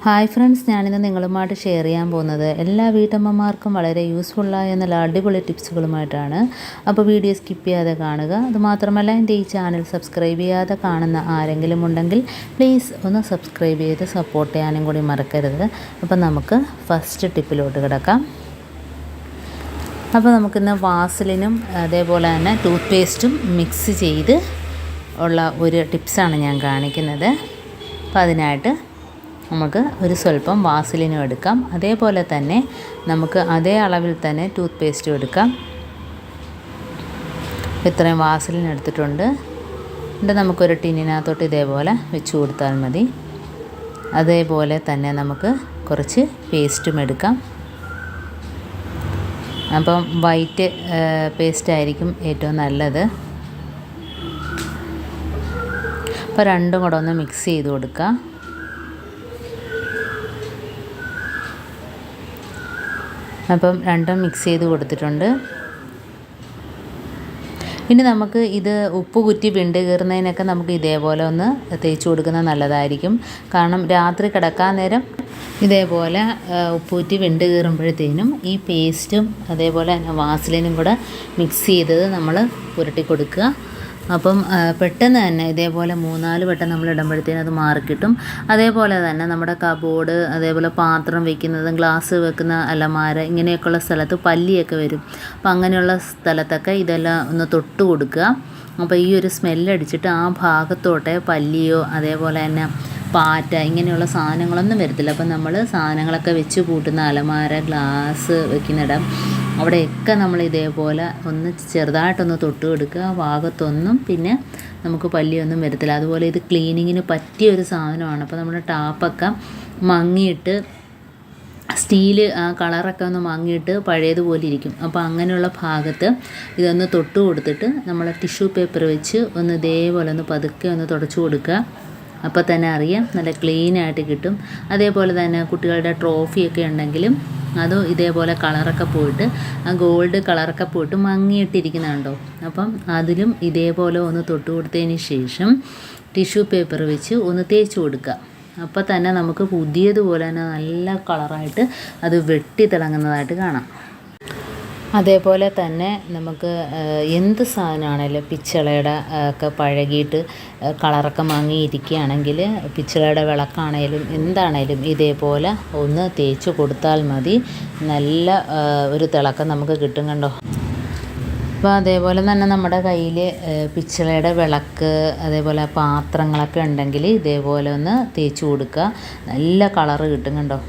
Hi friends, ഞാനിന്ന് നിങ്ങളുമായിട്ട് share ചെയ്യാൻ പോകുന്നത് എല്ലാ വീട്ടമ്മമാർക്കും വളരെ യൂസ്ഫുള്ളായ നല്ല അടിപൊളി ടിപ്സുകളുമായിട്ടാണ്. അപ്പോൾ വീഡിയോ സ്കിപ്പ് ചെയ്യാതെ കാണുക. അതുമാത്രമല്ല, എൻ്റെ ഈ ചാനൽ സബ്സ്ക്രൈബ് ചെയ്യാതെ കാണുന്ന ആരെങ്കിലും ഉണ്ടെങ്കിൽ പ്ലീസ് ഒന്ന് സബ്സ്ക്രൈബ് ചെയ്ത് സപ്പോർട്ട് ചെയ്യാനും കൂടി മറക്കരുത്. അപ്പോൾ നമുക്ക് ഫസ്റ്റ് ടിപ്പിലോട്ട് കിടക്കാം. അപ്പോൾ നമുക്കിന്ന് വാസലിനും അതേപോലെ തന്നെ ടൂത്ത് പേസ്റ്റും മിക്സ് ചെയ്ത് ഉള്ള ഒരു ടിപ്സാണ് ഞാൻ കാണിക്കുന്നത്. അപ്പോൾ അതിനായിട്ട് നമുക്ക് ഒരു സ്വല്പം വാസലിനും എടുക്കാം. അതേപോലെ തന്നെ നമുക്ക് അതേ അളവിൽ തന്നെ ടൂത്ത് പേസ്റ്റും എടുക്കാം. ഇത്രയും വാസലിൻ എടുത്തിട്ടുണ്ട്. എന്നിട്ട് നമുക്കൊരു ടിന്നിനകത്തോട്ട് ഇതേപോലെ വെച്ച് കൊടുത്താൽ മതി. അതേപോലെ തന്നെ നമുക്ക് കുറച്ച് പേസ്റ്റും എടുക്കാം. അപ്പം വൈറ്റ് പേസ്റ്റായിരിക്കും ഏറ്റവും നല്ലത്. അപ്പോൾ രണ്ടും കൂടെ ഒന്ന് മിക്സ് ചെയ്ത് കൊടുക്കുക. അപ്പം രണ്ടും മിക്സ് ചെയ്ത് കൊടുത്തിട്ടുണ്ട്. ഇനി നമുക്ക് ഇത് ഉപ്പ് കുറ്റി വിണ്ട് കീറുന്നതിനൊക്കെ നമുക്ക് ഇതേപോലെ ഒന്ന് തേച്ച് കൊടുക്കുന്നത് നല്ലതായിരിക്കും. കാരണം രാത്രി കിടക്കാൻ നേരം ഇതേപോലെ ഉപ്പ് കുറ്റി വിണ്ട് കീറുമ്പോഴത്തേനും ഈ പേസ്റ്റും അതേപോലെ വാസലിനും കൂടെ മിക്സ് ചെയ്തത് നമ്മൾ പുരട്ടി കൊടുക്കുക. അപ്പം പെട്ടെന്ന് തന്നെ ഇതേപോലെ 3-4 വട്ടം നമ്മൾ ഇടുമ്പോഴത്തേനും അത് മാറിക്കിട്ടും. അതേപോലെ തന്നെ നമ്മുടെ കബോർഡ്, അതേപോലെ പാത്രം വെക്കുന്നതും ഗ്ലാസ് വെക്കുന്ന അലമാര, ഇങ്ങനെയൊക്കെയുള്ള സ്ഥലത്ത് പല്ലിയൊക്കെ വരും. അപ്പം അങ്ങനെയുള്ള സ്ഥലത്തൊക്കെ ഇതെല്ലാം ഒന്ന് തൊട്ട് കൊടുക്കുക. അപ്പോൾ ഈ ഒരു സ്മെല്ലടിച്ചിട്ട് ആ ഭാഗത്തോട്ടെ പല്ലിയോ അതേപോലെ തന്നെ പാറ്റ ഇങ്ങനെയുള്ള സാധനങ്ങളൊന്നും വരത്തില്ല. അപ്പം നമ്മൾ സാധനങ്ങളൊക്കെ വെച്ച് കൂട്ടുന്ന അലമാര, ഗ്ലാസ് വെക്കുന്നിടം അവിടെയൊക്കെ നമ്മൾ ഇതേപോലെ ഒന്ന് ചെറുതായിട്ടൊന്ന് തൊട്ട് കൊടുക്കുക. ഭാഗത്തൊന്നും പിന്നെ നമുക്ക് പല്ലിയൊന്നും വരത്തില്ല. അതുപോലെ ഇത് ക്ലീനിങ്ങിന് പറ്റിയൊരു സാധനമാണ്. അപ്പോൾ നമ്മുടെ ടാപ്പൊക്കെ മങ്ങിയിട്ട് സ്റ്റീല് ആ കളറൊക്കെ ഒന്ന് മങ്ങിയിട്ട് പഴയതുപോലെ ഇരിക്കും. അപ്പോൾ അങ്ങനെയുള്ള ഭാഗത്ത് ഇതൊന്ന് തൊട്ട് കൊടുത്തിട്ട് നമ്മൾ ടിഷ്യൂ പേപ്പർ വെച്ച് ഒന്ന് ഇതേപോലെ ഒന്ന് പതുക്കെ ഒന്ന് തുടച്ചു കൊടുക്കുക. അപ്പോൾ തന്നെ അറിയാം നല്ല ക്ലീനായിട്ട് കിട്ടും. അതേപോലെ തന്നെ കുട്ടികളുടെ ട്രോഫിയൊക്കെ ഉണ്ടെങ്കിലും അതും ഇതേപോലെ കളറൊക്കെ പോയിട്ട് ആ ഗോൾഡ് കളറൊക്കെ പോയിട്ട് മങ്ങിയിട്ടിരിക്കുന്നുണ്ടോ. അപ്പം അതിലും ഇതേപോലെ ഒന്ന് തൊട്ട് കൊടുത്തതിന് ശേഷം ടിഷ്യൂ പേപ്പർ വെച്ച് ഒന്ന് തേച്ച് കൊടുക്കുക. അപ്പോൾ തന്നെ നമുക്ക് പുതിയതുപോലെ തന്നെ നല്ല കളറായിട്ട് അത് വെട്ടി തിളങ്ങുന്നതായിട്ട് കാണാം. അതേപോലെ തന്നെ നമുക്ക് എന്ത് സാധനമാണേലും പിച്ചളയുടെ ഒക്കെ പഴകിയിട്ട് കളറൊക്കെ മങ്ങിയിരിക്കുകയാണെങ്കിൽ പിച്ചളയുടെ വിളക്കാണേലും എന്താണേലും ഇതേപോലെ ഒന്ന് തേച്ച് കൊടുത്താൽ മതി. നല്ല ഒരു തിളക്കം നമുക്ക് കിട്ടും. കണ്ടോ. അപ്പോൾ അതേപോലെ തന്നെ നമ്മുടെ കയ്യിൽ പിച്ചളയുടെ വിളക്ക് അതേപോലെ പാത്രങ്ങളൊക്കെ ഉണ്ടെങ്കിൽ ഇതേപോലെ ഒന്ന് തേച്ച് കൊടുക്കുക. നല്ല കളറ് കിട്ടും. കണ്ടോ.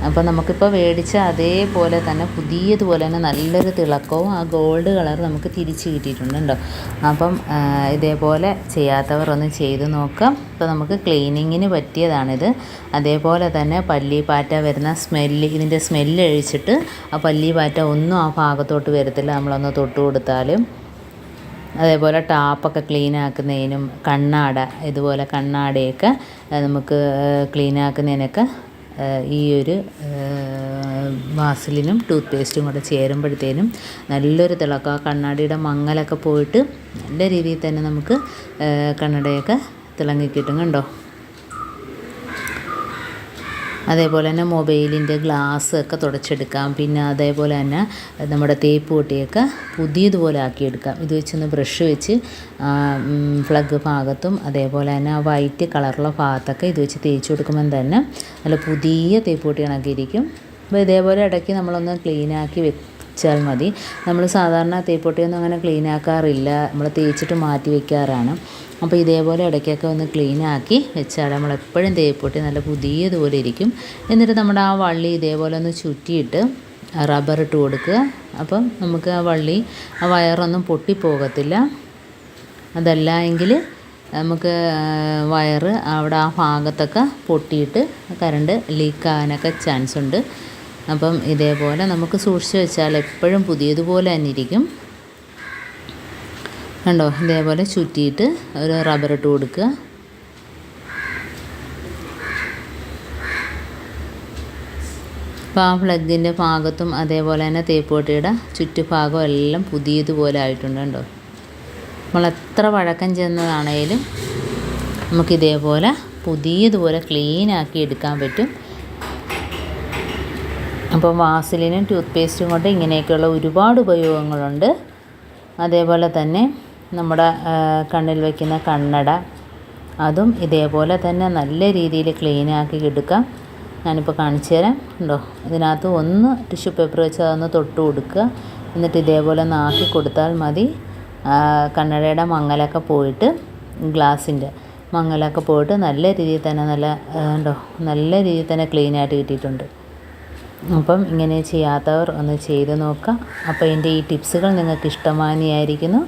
അപ്പോൾ നമുക്കിപ്പോൾ മേടിച്ച അതേപോലെ തന്നെ പുതിയതുപോലെ തന്നെ നല്ലൊരു തിളക്കവും ആ ഗോൾഡ് കളർ നമുക്ക് തിരിച്ച് കിട്ടിയിട്ടുണ്ട്. കേട്ടോ. അപ്പം ഇതേപോലെ ചെയ്യാത്തവർ ഒന്ന് ചെയ്ത് നോക്കാം. അപ്പോൾ നമുക്ക് ക്ലീനിങ്ങിന് പറ്റിയതാണിത്. അതേപോലെ തന്നെ പല്ലി പാറ്റ വരുന്ന ഇതിൻ്റെ സ്മെല്ല് അഴിച്ചിട്ട് ആ പല്ലി പാറ്റ ഒന്നും ആ ഭാഗത്തോട്ട് വരത്തില്ല നമ്മളൊന്ന് തൊട്ട് കൊടുത്താലും. അതേപോലെ ടാപ്പൊക്കെ ക്ലീനാക്കുന്നതിനും ഇതുപോലെ കണ്ണാടയൊക്കെ നമുക്ക് ക്ലീനാക്കുന്നതിനൊക്കെ ഈ ഒരു വാസലിനും ടൂത്ത് പേസ്റ്റും കൂടെ ചേരുമ്പോഴത്തേനും നല്ലൊരു തിളക്കം. ആ കണ്ണാടിയുടെ മങ്ങലൊക്കെ പോയിട്ട് നല്ല രീതിയിൽ തന്നെ നമുക്ക് കണ്ണടയൊക്കെ തിളങ്ങിക്കിട്ടും. കണ്ടോ. അതേപോലെ തന്നെ മൊബൈലിൻ്റെ ഗ്ലാസ് ഒക്കെ തുടച്ചെടുക്കാം. പിന്നെ അതേപോലെ തന്നെ നമ്മുടെ തേപ്പ് പൊട്ടിയൊക്കെ പുതിയതുപോലെ ആക്കിയെടുക്കാം. ഇത് വെച്ചൊന്ന് ബ്രഷ് വെച്ച് പ്ലഗ് ഭാഗത്തും അതേപോലെ തന്നെ വൈറ്റ് കളറുള്ള ഭാഗത്തൊക്കെ ഇത് വെച്ച് തേച്ച് കൊടുക്കുമ്പം തന്നെ നല്ല പുതിയ തേപ്പ് പൊട്ടി കണക്കിരിക്കും. അപ്പോൾ ഇതേപോലെ ഇടയ്ക്ക് നമ്മളൊന്ന് ക്ലീനാക്കി വെച്ചാൽ മതി. നമ്മൾ സാധാരണ തേപ്പ് പൊട്ടിയൊന്നും അങ്ങനെ ക്ലീനാക്കാറില്ല. നമ്മൾ തേച്ചിട്ട് മാറ്റി വയ്ക്കാറാണ്. അപ്പോൾ ഇതേപോലെ ഇടയ്ക്കൊക്കെ ഒന്ന് ക്ലീനാക്കി വെച്ചാൽ നമ്മളെപ്പോഴും തേപ്പ് പൊട്ടി നല്ല പുതിയതുപോലെ ഇരിക്കും. എന്നിട്ട് നമ്മുടെ ആ വള്ളി ഇതേപോലെ ഒന്ന് ചുറ്റിയിട്ട് റബ്ബർ ഇട്ട് കൊടുക്കുക. അപ്പം നമുക്ക് ആ വയറൊന്നും പൊട്ടിപ്പോകത്തില്ല. അതല്ല എങ്കിൽ നമുക്ക് വയറ് അവിടെ ആ ഭാഗത്തൊക്കെ പൊട്ടിയിട്ട് കറണ്ട് ലീക്കാകാനൊക്കെ ചാൻസ് ഉണ്ട്. അപ്പം ഇതേപോലെ നമുക്ക് സൂക്ഷിച്ച് വെച്ചാൽ എപ്പോഴും പുതിയതുപോലെ തന്നെ ഇരിക്കും. കണ്ടോ. ഇതേപോലെ ചുറ്റിയിട്ട് ഒരു റബ്ബർ ഇട്ട് കൊടുക്കുക. അപ്പോൾ ആ പ്ലഗിൻ്റെ ഭാഗത്തും അതേപോലെ തന്നെ തേപ്പ് പൊട്ടിയുടെ ചുറ്റുഭാഗം എല്ലാം പുതിയതുപോലെ ആയിട്ടുണ്ട്. കണ്ടോ. നമ്മൾ എത്ര പഴക്കം ചെന്നതാണേലും നമുക്കിതേപോലെ പുതിയതുപോലെ ക്ലീനാക്കി എടുക്കാൻ പറ്റും. അപ്പോൾ വാസലിനും ടൂത്ത് പേസ്റ്റും കൊണ്ട് ഇങ്ങനെയൊക്കെയുള്ള ഒരുപാട് ഉപയോഗങ്ങളുണ്ട്. അതേപോലെ തന്നെ നമ്മുടെ കണ്ണിൽ വയ്ക്കുന്ന കണ്ണട, അതും ഇതേപോലെ തന്നെ നല്ല രീതിയിൽ ക്ലീനാക്കി എടുക്കാം. ഞാനിപ്പോൾ കാണിച്ചു തരാം. ഉണ്ടോ, ഇതിനകത്ത് ഒന്ന് ടിഷ്യൂ പേപ്പർ വെച്ച് അതൊന്ന് തൊട്ട് കൊടുക്കുക. എന്നിട്ട് ഇതേപോലെ ഒന്ന് ആക്കി കൊടുത്താൽ മതി. കണ്ണടയുടെ മങ്ങലൊക്കെ പോയിട്ട്, ഗ്ലാസിൻ്റെ മങ്ങലൊക്കെ പോയിട്ട് നല്ല രീതിയിൽ തന്നെ നല്ല രീതിയിൽ തന്നെ ക്ലീനായിട്ട് കിട്ടിയിട്ടുണ്ട്. അപ്പം ഇങ്ങനെ ചെയ്യാത്തവർ ഒന്ന് ചെയ്ത് നോക്കാം. അപ്പോൾ എൻ്റെ ഈ ടിപ്സുകൾ നിങ്ങൾക്ക് ഇഷ്ടമായിരിക്കുന്നു.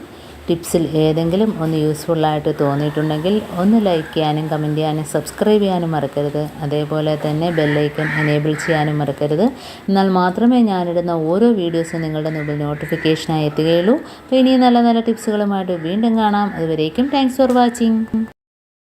ടിപ്സിൽ ഏതെങ്കിലും ഒന്ന് യൂസ്ഫുള്ളായിട്ട് തോന്നിയിട്ടുണ്ടെങ്കിൽ ഒന്ന് ലൈക്ക് ചെയ്യാനും കമൻറ്റ് ചെയ്യാനും സബ്സ്ക്രൈബ് ചെയ്യാനും മറക്കരുത്. അതേപോലെ തന്നെ ബെല്ലൈക്കൺ എനേബിൾ ചെയ്യാനും മറക്കരുത്. എന്നാൽ മാത്രമേ ഞാനിടുന്ന ഓരോ വീഡിയോസും നിങ്ങളുടെ മുമ്പിൽ നോട്ടിഫിക്കേഷനായി എത്തുകയുള്ളൂ. അപ്പോൾ ഇനിയും നല്ല നല്ല ടിപ്സുകളുമായിട്ട് വീണ്ടും കാണാം. അതുവരേക്കും താങ്ക്സ് ഫോർ വാച്ചിങ്.